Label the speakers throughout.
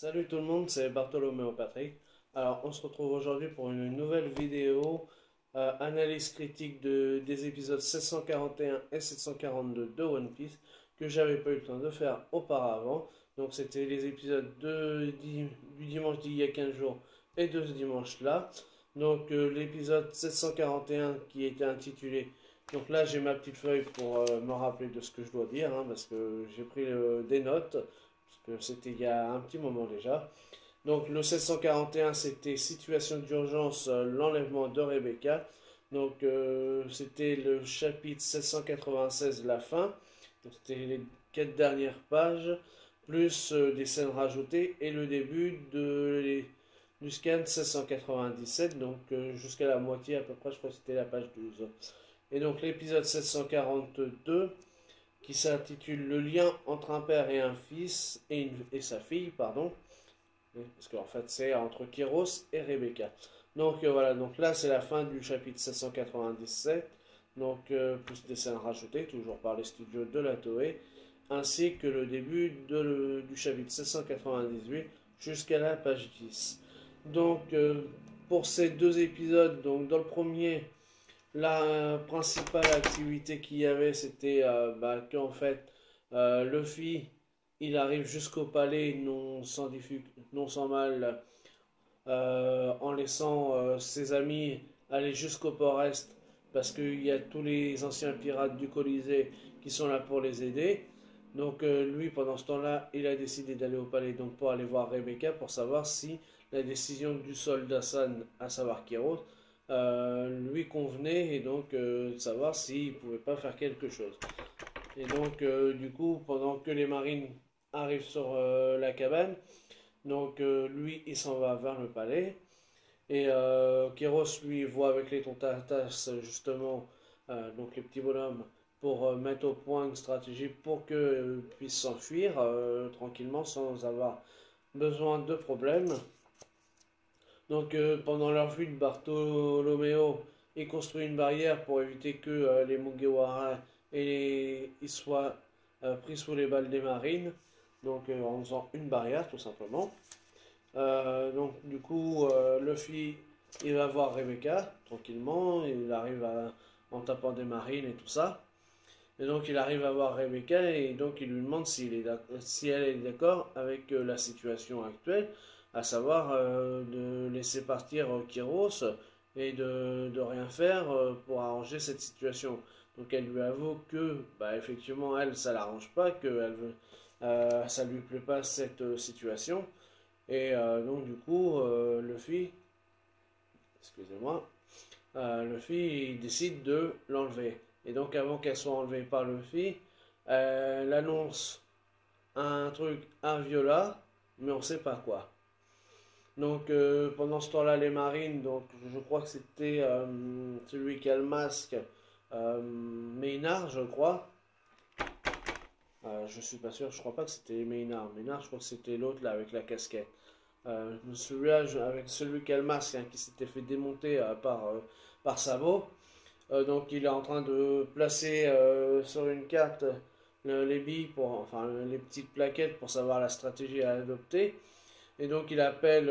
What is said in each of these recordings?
Speaker 1: Salut tout le monde, c'est Bartholoméo Patrick. Alors, on se retrouve aujourd'hui pour une nouvelle vidéo, analyse critique des épisodes 741 et 742 de One Piece que j'avais pas eu le temps de faire auparavant. Donc, c'était les épisodes du dimanche d'il y a 15 jours et de ce dimanche-là. Donc, l'épisode 741 qui était intitulé. Donc là, j'ai ma petite feuille pour me rappeler de ce que je dois dire, hein, parce que j'ai pris des notes parce que c'était il y a un petit moment déjà. Donc le 741, c'était situation d'urgence, l'enlèvement de Rebecca. Donc c'était le chapitre 796, la fin. Donc c'était les 4 dernières pages, plus des scènes rajoutées et le début du scan 797, donc jusqu'à la moitié à peu près, je crois que c'était la page 12. Et donc l'épisode 742 qui s'intitule Le lien entre un père et un fils et sa fille, pardon. Parce qu'en fait c'est entre Kéros et Rebecca. Donc voilà, donc là c'est la fin du chapitre 797. Donc plus des scènes rajoutées, toujours par les studios de la Toei, ainsi que le début du chapitre 798 jusqu'à la page 10. Donc pour ces deux épisodes, donc dans le premier, la principale activité qu'il y avait, c'était qu'en fait, Luffy, il arrive jusqu'au palais non sans mal, en laissant ses amis aller jusqu'au port-est, parce qu'il y a tous les anciens pirates du Colisée qui sont là pour les aider. Donc lui, pendant ce temps-là, il a décidé d'aller au palais donc pour aller voir Rebecca pour savoir si la décision du soldat San, à savoir Kairos, lui convenait et donc de savoir s'il pouvait pas faire quelque chose. Et donc du coup, pendant que les marines arrivent sur la cabane, donc lui il s'en va vers le palais et Kéros lui voit avec les Tontatas justement donc les petits bonhommes pour mettre au point une stratégie pour qu'ils puissent s'enfuir tranquillement sans avoir besoin de problèmes. Donc pendant leur fuite, Bartholoméo il construit une barrière pour éviter que les Mugiwara ils soient pris sous les balles des marines. Donc en faisant une barrière tout simplement. Donc du coup, Luffy, il va voir Rebecca tranquillement, il arrive en tapant des marines et tout ça. Et donc il arrive à voir Rebecca et donc il lui demande si elle est d'accord avec la situation actuelle, à savoir de laisser partir Kyros et de rien faire pour arranger cette situation. Donc elle lui avoue que bah, effectivement elle ça l'arrange pas, que ça lui plaît pas cette situation. Et donc du coup, Luffy, excusez-moi, Luffy il décide de l'enlever. Et donc avant qu'elle soit enlevée par Luffy, elle annonce un truc, un viola, mais on ne sait pas quoi. Donc pendant ce temps-là, les marines, donc je crois que c'était celui qui a le masque, Maynard, je crois. Je suis pas sûr, je crois pas que c'était Maynard. Maynard, je crois que c'était l'autre là avec la casquette. Celui-là, avec celui qui a le masque, hein, qui s'était fait démonter par Sabo. Donc il est en train de placer sur une carte les billes enfin les petites plaquettes pour savoir la stratégie à adopter. Et donc il appelle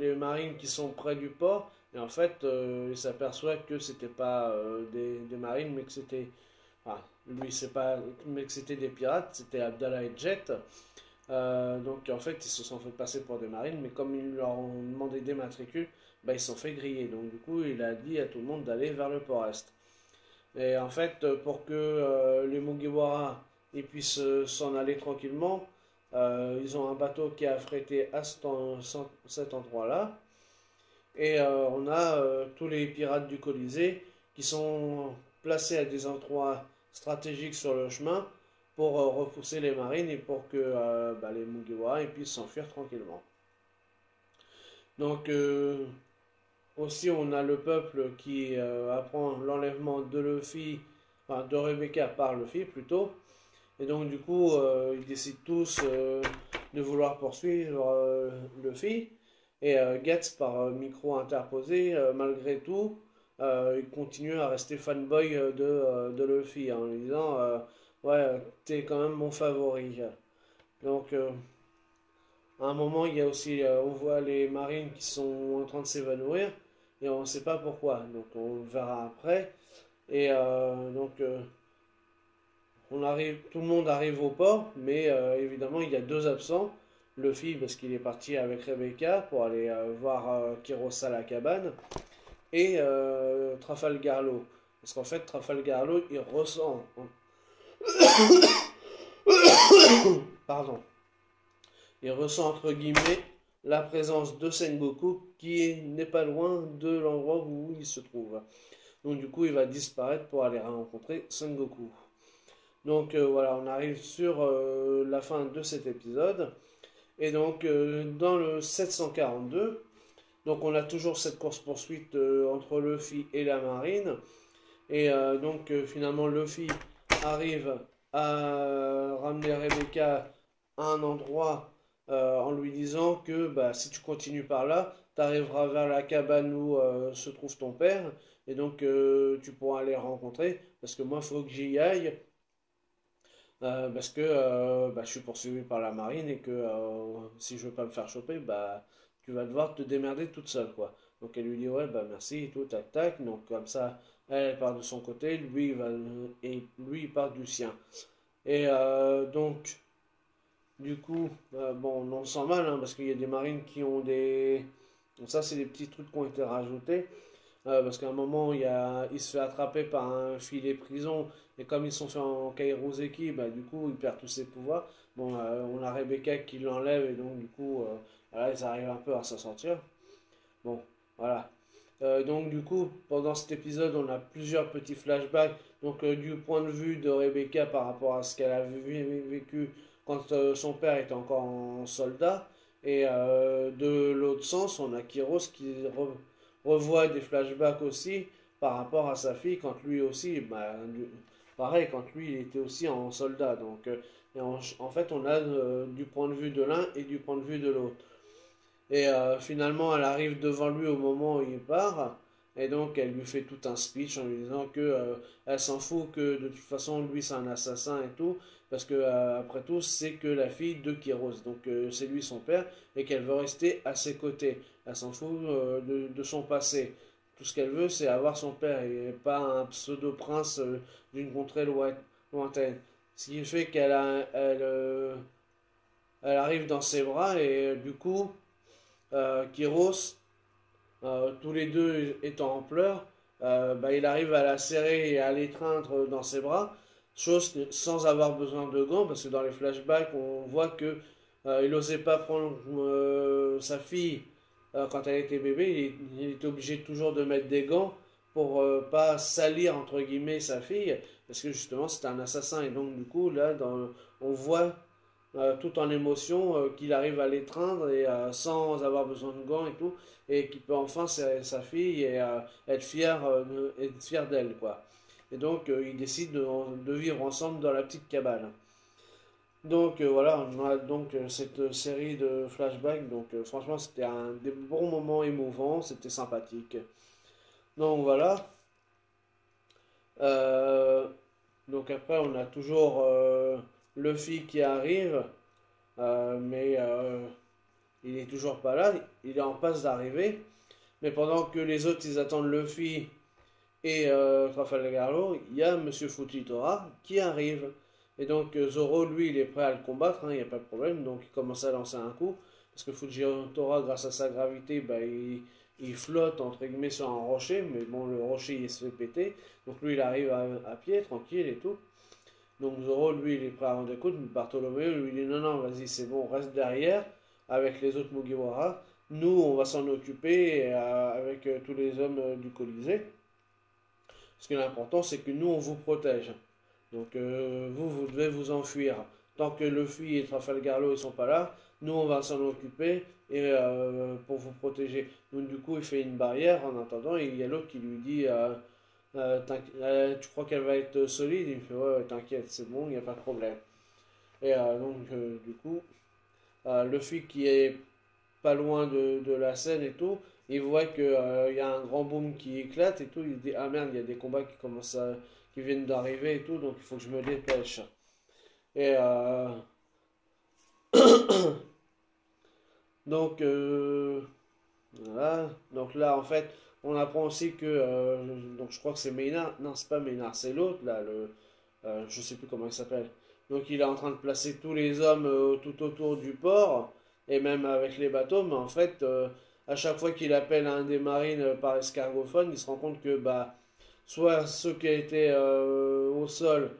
Speaker 1: les marines qui sont près du port. Et en fait, il s'aperçoit que c'était pas des marines, mais que c'était, enfin, lui c'est pas, mais que c'était des pirates. C'était Abdallah et Jet. Donc en fait, ils se sont fait passer pour des marines, mais comme ils leur ont demandé des matricules, bah, ils se sont fait griller. Donc du coup, il a dit à tout le monde d'aller vers le port-est. Et en fait, pour que les Mugiwara ils puissent s'en aller tranquillement, ils ont un bateau qui est affrété à cet endroit-là. Et on a tous les pirates du Colisée qui sont placés à des endroits stratégiques sur le chemin pour repousser les marines et pour que bah, les Mugiwara ils puissent s'enfuir tranquillement. Donc aussi on a le peuple qui apprend l'enlèvement de Luffy, enfin de Rebecca par Luffy plutôt. Et donc du coup ils décident tous de vouloir poursuivre Luffy. Et Guts par micro interposé, malgré tout, il continue à rester fanboy de Luffy hein, en lui disant ouais, t'es quand même mon favori. Donc À un moment, il y a aussi, on voit les marines qui sont en train de s'évanouir et on ne sait pas pourquoi. Donc on le verra après. Et on arrive, tout le monde arrive au port, mais évidemment il y a deux absents. Luffy parce qu'il est parti avec Rebecca pour aller voir Kiros à la cabane et Trafalgar Law. Parce qu'en fait Trafalgar Law il ressent, pardon, il ressent entre guillemets la présence de Sengoku qui n'est pas loin de l'endroit où il se trouve. Donc du coup il va disparaître pour aller rencontrer Sengoku. Donc voilà, on arrive sur la fin de cet épisode. Et donc dans le 742, donc on a toujours cette course-poursuite entre Luffy et la marine. Et finalement Luffy arrive à ramener Rebecca à un endroit en lui disant que bah, si tu continues par là, tu arriveras vers la cabane où se trouve ton père. Et donc tu pourras aller rencontrer. Parce que moi, il faut que j'y aille. Parce que bah, je suis poursuivi par la marine et que si je veux pas me faire choper, bah tu vas devoir te démerder toute seule, quoi. Donc elle lui dit ouais bah merci et tout, tac tac. Donc comme ça, elle part de son côté, lui il part du sien. Et du coup, bon on sent mal hein, parce qu'il y a des marines qui ont des... Donc ça c'est des petits trucs qui ont été rajoutés. Parce qu'à un moment, il se fait attraper par un filet prison, et comme ils sont faits en Kairoseki, bah, du coup, il perd tous ses pouvoirs. Bon, on a Rebecca qui l'enlève, et donc, du coup, voilà, ils arrivent un peu à s'en sortir. Bon, voilà. Donc, du coup, pendant cet épisode, on a plusieurs petits flashbacks. Donc, du point de vue de Rebecca par rapport à ce qu'elle a vécu quand son père était encore en soldat. Et de l'autre sens, on a Kiros qui revoit des flashbacks aussi par rapport à sa fille quand lui aussi, bah, pareil, quand lui il était aussi en soldat. Donc, en fait, on a du point de vue de l'un et du point de vue de l'autre. Et finalement, elle arrive devant lui au moment où il part. Et donc, elle lui fait tout un speech en lui disant que elle s'en fout, que de toute façon, lui, c'est un assassin et tout. Parce que, après tout, c'est que la fille de Kiros. Donc, c'est lui son père. Et qu'elle veut rester à ses côtés. Elle s'en fout de son passé. Tout ce qu'elle veut, c'est avoir son père. Et pas un pseudo-prince d'une contrée lointaine. Ce qui fait elle arrive dans ses bras. Et du coup. Kiros, tous les deux étant en pleurs, bah, il arrive à la serrer et à l'étreindre dans ses bras, chose que, sans avoir besoin de gants, parce que dans les flashbacks, on voit que il n'osait pas prendre sa fille quand elle était bébé, il était obligé toujours de mettre des gants pour pas salir entre guillemets sa fille, parce que justement c'était un assassin, et donc du coup là, on voit tout en émotion, qu'il arrive à l'étreindre et sans avoir besoin de gants et tout, et qu'il peut enfin serrer sa fille et être fier d'elle, quoi. Et donc, ils décident de vivre ensemble dans la petite cabane. Donc voilà, on a donc cette série de flashbacks. Donc franchement, c'était un des bons moments émouvants, c'était sympathique. Donc voilà. Euh, donc après, on a toujours Luffy qui arrive. Mais il est toujours pas là, il est en passe d'arriver. Mais pendant que les autres ils attendent Luffy et Trafalgar Law, il y a Monsieur Fujitora qui arrive. Et donc Zoro, lui, il est prêt à le combattre, il n'y a pas de problème. Donc il commence à lancer un coup. Parce que Fujitora, grâce à sa gravité, bah, il flotte entre guillemets sur un rocher. Mais bon, le rocher il se fait péter. Donc lui, il arrive à pied, tranquille et tout. Donc Zoro, lui, il est prêt à rendre compte, mais Bartholomew lui dit non, non, vas-y, c'est bon, reste derrière avec les autres Mugiwara. Nous, on va s'en occuper avec tous les hommes du Colisée. Ce qui est important, c'est que nous, on vous protège. Donc vous devez vous enfuir. Tant que Luffy et Trafalgar Law ne sont pas là, nous, on va s'en occuper et pour vous protéger. Donc du coup, il fait une barrière en attendant et il y a l'autre qui lui dit... tu crois qu'elle va être solide? Il me fait ouais, ouais, t'inquiète, c'est bon, il n'y a pas de problème. Et du coup, Luffy qui est pas loin de la scène et tout, il voit que il y a un grand boom qui éclate et tout. Il dit ah merde, il y a des combats qui viennent d'arriver et tout, donc il faut que je me dépêche. Et Donc, voilà. Donc là, en fait, on apprend aussi que, donc je crois que c'est Maynard, non, c'est pas Maynard, c'est l'autre, là, je sais plus comment il s'appelle. Donc il est en train de placer tous les hommes tout autour du port, et même avec les bateaux, mais en fait, à chaque fois qu'il appelle un des marines par escargophone, il se rend compte que, bah, soit ceux qui étaient au sol,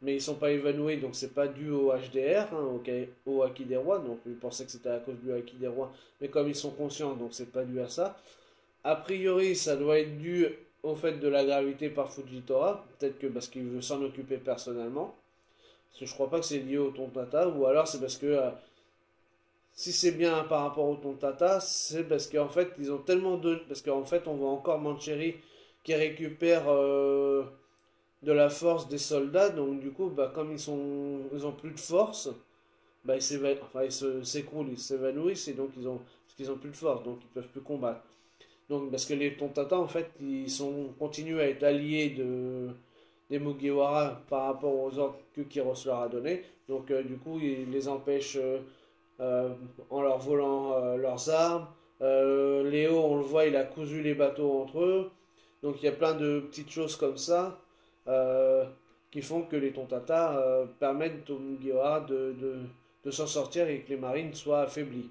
Speaker 1: mais ils sont pas évanouis, donc c'est pas dû au HDR, hein, au Haki des rois, donc ils pensaient que c'était à cause du Haki des rois, mais comme ils sont conscients, donc c'est pas dû à ça. A priori, ça doit être dû au fait de la gravité par Fujitora, peut-être que parce qu'il veut s'en occuper personnellement, parce que je crois pas que c'est lié au Tontata, ou alors c'est parce que si c'est bien par rapport au Tontata, c'est parce qu'en fait ils ont tellement de, parce qu'en fait on voit encore Mancheri qui récupère de la force des soldats, donc du coup bah comme ils ont plus de force, bah ils s'écroulent, ils s'évanouissent et donc parce qu'ils ont plus de force, donc ils peuvent plus combattre. Donc, parce que les Tontata, en fait, continuent à être alliés des Mugiwara par rapport aux ordres que Kiros leur a donnés. Donc, du coup, ils les empêchent en leur volant leurs armes. Léo, on le voit, il a cousu les bateaux entre eux. Donc, il y a plein de petites choses comme ça euh, qui font que les Tontata permettent aux Mugiwara de s'en sortir et que les marines soient affaiblies.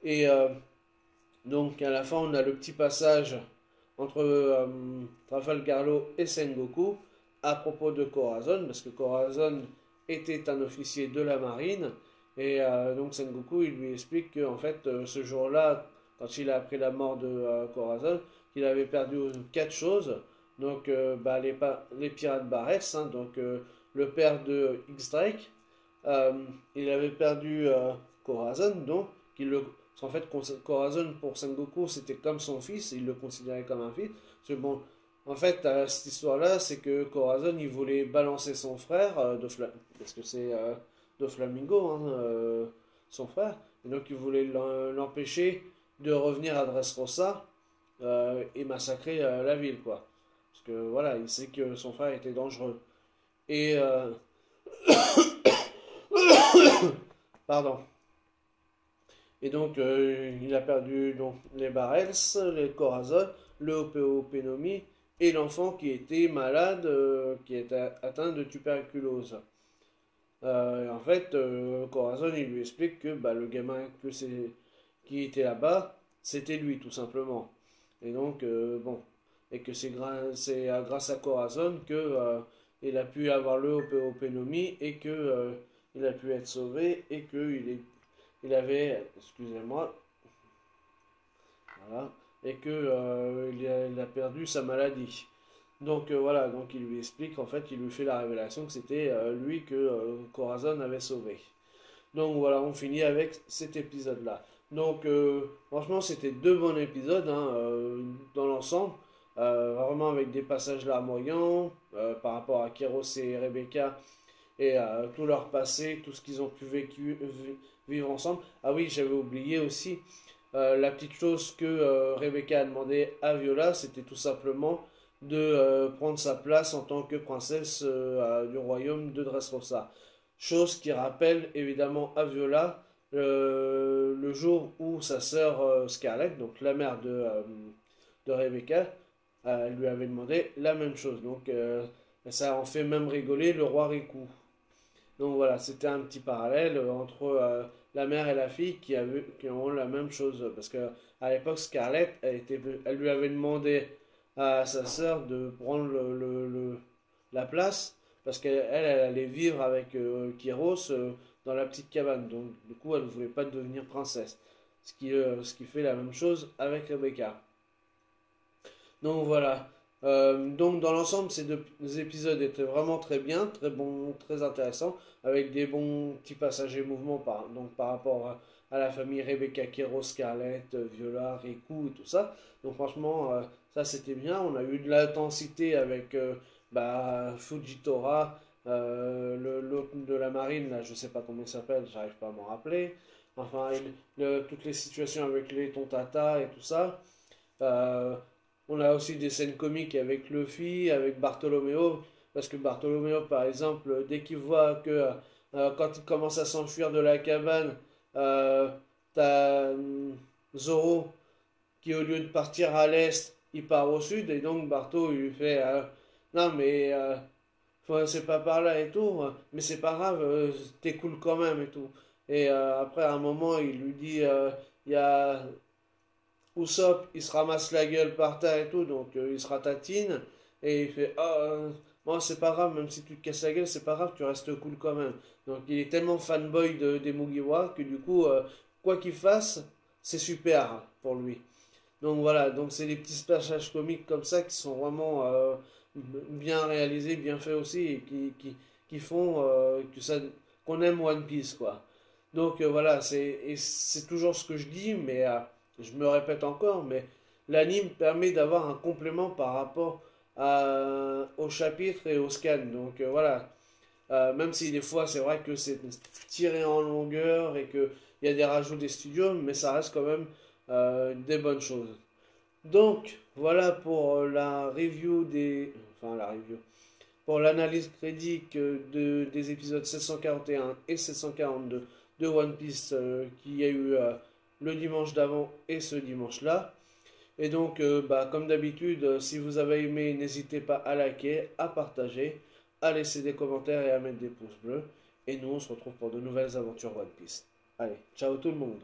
Speaker 1: Et donc à la fin, on a le petit passage entre Trafalgar et Sengoku à propos de Corazon, parce que Corazon était un officier de la marine, et donc Sengoku, il lui explique que en fait, ce jour-là, quand il a appris la mort de Corazon, qu'il avait perdu quatre choses, donc bah, les pirates Barès, hein, donc le père de X-Drake, euh, il avait perdu Corazon, donc il le parce qu'en fait, Corazon pour Sengoku, c'était comme son fils, il le considérait comme un fils. Parce que bon, en fait, cette histoire-là, c'est que Corazon, il voulait balancer son frère, parce que c'est Doflamingo, hein, son frère. Et donc, il voulait l'empêcher de revenir à Dressrosa et massacrer la ville, quoi. Parce que voilà, il sait que son frère était dangereux. Et, pardon. Et donc, il a perdu donc, les Barrels, les Corazon, le Opénomi et l'enfant qui était malade, qui était atteint de tuberculose. En fait, Corazon, il lui explique que bah, le gamin qui était là-bas, c'était lui, tout simplement. Et donc, bon, et que c'est grâce à Corazon que il a pu avoir le Opénomi et que il a pu être sauvé et il avait, excusez-moi, voilà, et que il a perdu sa maladie. Donc voilà, donc il lui explique, en fait, il lui fait la révélation que c'était lui que Corazon avait sauvé. Donc voilà, on finit avec cet épisode-là. Donc franchement, c'était deux bons épisodes hein, dans l'ensemble. Vraiment avec des passages larmoyants par rapport à Kéros et Rebecca et tout leur passé, tout ce qu'ils ont pu vivre ensemble. Ah oui, j'avais oublié aussi la petite chose que Rebecca a demandé à Viola, c'était tout simplement de prendre sa place en tant que princesse du royaume de Dressrosa. Chose qui rappelle évidemment à Viola le jour où sa sœur Scarlett, donc la mère de Rebecca, lui avait demandé la même chose. Donc ça en fait même rigoler le roi Riku. Donc voilà, c'était un petit parallèle entre la mère et la fille qui ont la même chose. Parce que à l'époque, Scarlett, elle lui avait demandé à sa sœur de prendre la place parce qu'elle allait vivre avec Kyros dans la petite cabane. Donc du coup, elle ne voulait pas devenir princesse. Ce qui fait la même chose avec Rebecca. Donc voilà. Donc dans l'ensemble, ces deux épisodes étaient vraiment très bien, très bons, très intéressants, avec des bons petits passages et mouvements donc par rapport à la famille Rebecca Kero, Scarlett, Viola, Riku et tout ça. Donc franchement, ça c'était bien. On a eu de l'intensité avec bah, Fujitora, l'autre de la marine, là, je sais pas comment il s'appelle, j'arrive pas à m'en rappeler. Enfin, toutes les situations avec les Tontata et tout ça. Euh, on a aussi des scènes comiques avec Luffy, avec Bartholoméo, parce que Bartholoméo, par exemple, dès qu'il voit que quand il commence à s'enfuir de la cabane, euh, t'as Zoro qui, au lieu de partir à l'est, il part au sud, et donc Barto il lui fait non, mais c'est pas par là et tout, mais c'est pas grave, t'es cool quand même et tout. Et après, à un moment, il lui dit il y a Usopp, il se ramasse la gueule par terre et tout, donc il se ratatine, et il fait moi c'est pas grave, même si tu te casses la gueule, c'est pas grave, tu restes cool quand même. Donc il est tellement fanboy des Mugiwara que du coup, quoi qu'il fasse, c'est super pour lui. Donc voilà, donc c'est des petits passages comiques comme ça qui sont vraiment bien réalisés, bien faits aussi, et qui font que ça, qu'on aime One Piece, quoi. Donc voilà, c'est toujours ce que je dis, mais je me répète encore, mais l'anime permet d'avoir un complément par rapport au chapitre et au scan. Donc voilà, même si des fois c'est vrai que c'est tiré en longueur et qu'il y a des rajouts des studios, mais ça reste quand même des bonnes choses. Donc, voilà pour la review des... Enfin, la review. Pour l'analyse critique des épisodes 741 et 742 de One Piece qu'il y a eu le dimanche d'avant et ce dimanche-là. Et donc, comme d'habitude, si vous avez aimé, n'hésitez pas à liker, à partager, à laisser des commentaires et à mettre des pouces bleus. Et nous, on se retrouve pour de nouvelles aventures One Piece. Allez, ciao tout le monde!